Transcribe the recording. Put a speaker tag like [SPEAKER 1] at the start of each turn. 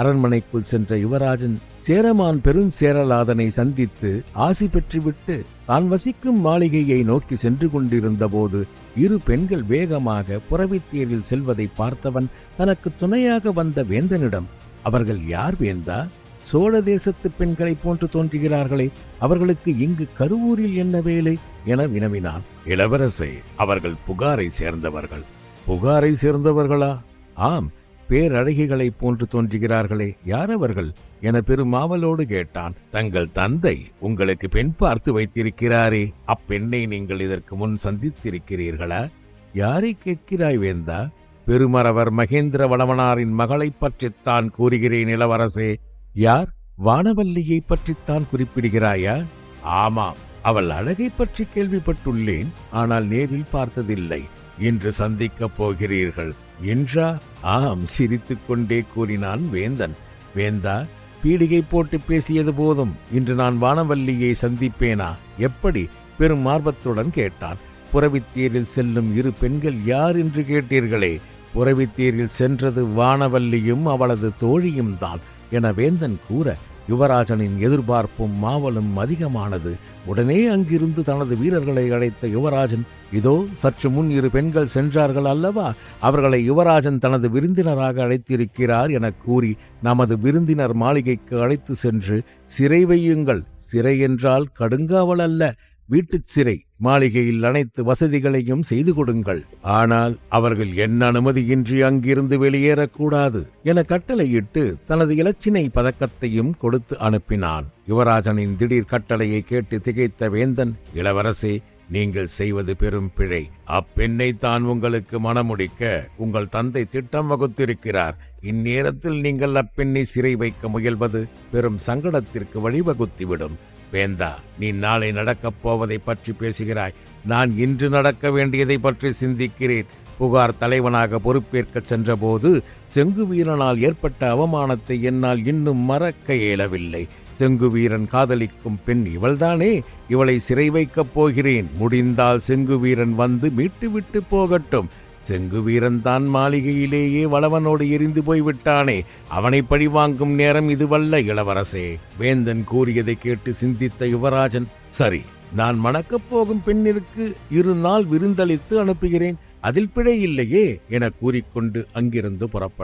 [SPEAKER 1] அரண்மனைக்குள் சென்ற யுவராஜன் சேரமான் பெருஞ்சேரலாதனை சந்தித்து ஆசி பெற்றுவிட்டு தான் வசிக்கும் மாளிகையை நோக்கி சென்று கொண்டிருந்த போது இரு பெண்கள் வேகமாக புறவித்தேரில் செல்வதை பார்த்தவன் தனக்கு துணையாக வந்த வேந்தனிடம், அவர்கள் யார் வேந்தா? சோழ தேசத்து பெண்களைப் போன்று தோன்றுகிறார்களே, அவர்களுக்கு இங்கு கருவூரில் என்ன வேலை என வினவினான். இளவரசே, அவர்கள் புகாரை சேர்ந்தவர்கள். புகாரை சேர்ந்தவர்களா? ஆம், பேரழகிகளைப் போன்று தோன்றுகிறார்களே, யார் அவர்கள் என பெருமாவலோடு கேட்டான். தங்கள் தந்தை உங்களுக்கு பெண் பார்த்து வைத்திருக்கிறாரே, அப்பெண்ணை நீங்கள் இதற்கு முன் சந்தித்திருக்கிறீர்களா? யாரை கேட்கிறாய் வேந்தா? பெருமரவர் மகேந்திர வளவனாரின் மகளைப் பற்றித்தான் கூறுகிறேன் இளவரசே. யார்? வானவல்லியை பற்றித்தான் குறிப்பிடுகிறாயா? ஆமாம், அவள் அழகை பற்றி கேள்விப்பட்டுள்ளேன், ஆனால் நேரில் பார்த்ததில்லை. இன்று சந்திக்கப் போகிறீர்கள் என்றா? ஆம், சிரித்துக்கொண்டே கூறினான் வேந்தன். வேந்தா, பீடிகை போட்டு பேசியது போதும், இன்று நான் வானவல்லியை சந்திப்பேனா? எப்படி? பெரும் ஆர்வத்துடன் கேட்டான். புறவித்தேரில் செல்லும் இரு பெண்கள் யார் என்று கேட்டீர்களே, புறவித்தேரில் சென்றது வானவல்லியும் அவளது தோழியும் தான் என வேந்தன் கூற, யுவராஜனின் எதிர்பார்ப்பும் மாவலும் அதிகமானது. உடனே அங்கிருந்து தனது வீரர்களை அழைத்த யுவராஜன், இதோ சற்று முன் இரு பெண்கள் சென்றார்கள் அல்லவா, அவர்களை யுவராஜன் தனது விருந்தினராக அழைத்திருக்கிறார் என கூறி நமது விருந்தினர் மாளிகைக்கு அழைத்து சென்று சிறை வையுங்கள். சிறை என்றால் கடுங்காவல் அல்ல, வீட்டுச் சிறை. மாளிகையில் அனைத்து வசதிகளையும் செய்து கொடுங்கள். ஆனால் அவர்கள் என்ன அனுமதியின்றி அங்கிருந்து வெளியேறக்கூடாது என கட்டளையிட்டு தனது இலச்சினை பதக்கத்தையும் கொடுத்து அனுப்பினான். யுவராஜனின் திடீர் கட்டளையை கேட்டு திகைத்த வேந்தன், இளவரசே, நீங்கள் செய்வது பெரும் பிழை. அப்பெண்ணை தான் உங்களுக்கு மணமுடிக்க உங்கள் தந்தை திட்டம் வகுத்திருக்கிறார். இந்நேரத்தில் நீங்கள் அப்பெண்ணை சிறை வைக்க முயல்வது பெரும் சங்கடத்திற்கு வழிவகுத்துவிடும். வேந்தா, நீ நாளை நடக்கப் போவதை பற்றி பேசுகிறாய். நான் இன்று நடக்க வேண்டியதை பற்றி சிந்திக்கிறேன். புகார் தலைவனாக பொறுப்பேற்கச் சென்றபோது செங்குவீரனால் ஏற்பட்ட அவமானத்தை என்னால் இன்னும் மறக்க இயலவில்லை. செங்குவீரன் காதலிக்கும் பெண் இவள்தானே? இவளை சிறை வைக்கப் போகிறேன். முடிந்தால் செங்குவீரன் வந்து மீட்டுவிட்டு போகட்டும். செங்குவீரன் தான் மாளிகையிலேயே வளவனோடு எரிந்து போய்விட்டானே, அவனை பழிவாங்கும் நேரம் இதுவல்ல இளவரசே. வேந்தன் கூறியதை கேட்டு சிந்தித்த யுவராஜன், சரி, நான் மணக்கப் போகும் பெண்ணிற்கு 2 நாள் விருந்தளித்து அனுப்புகிறேன், அதில் பிழை இல்லையே என கூறிக்கொண்டு அங்கிருந்து புறப்பட்டான்.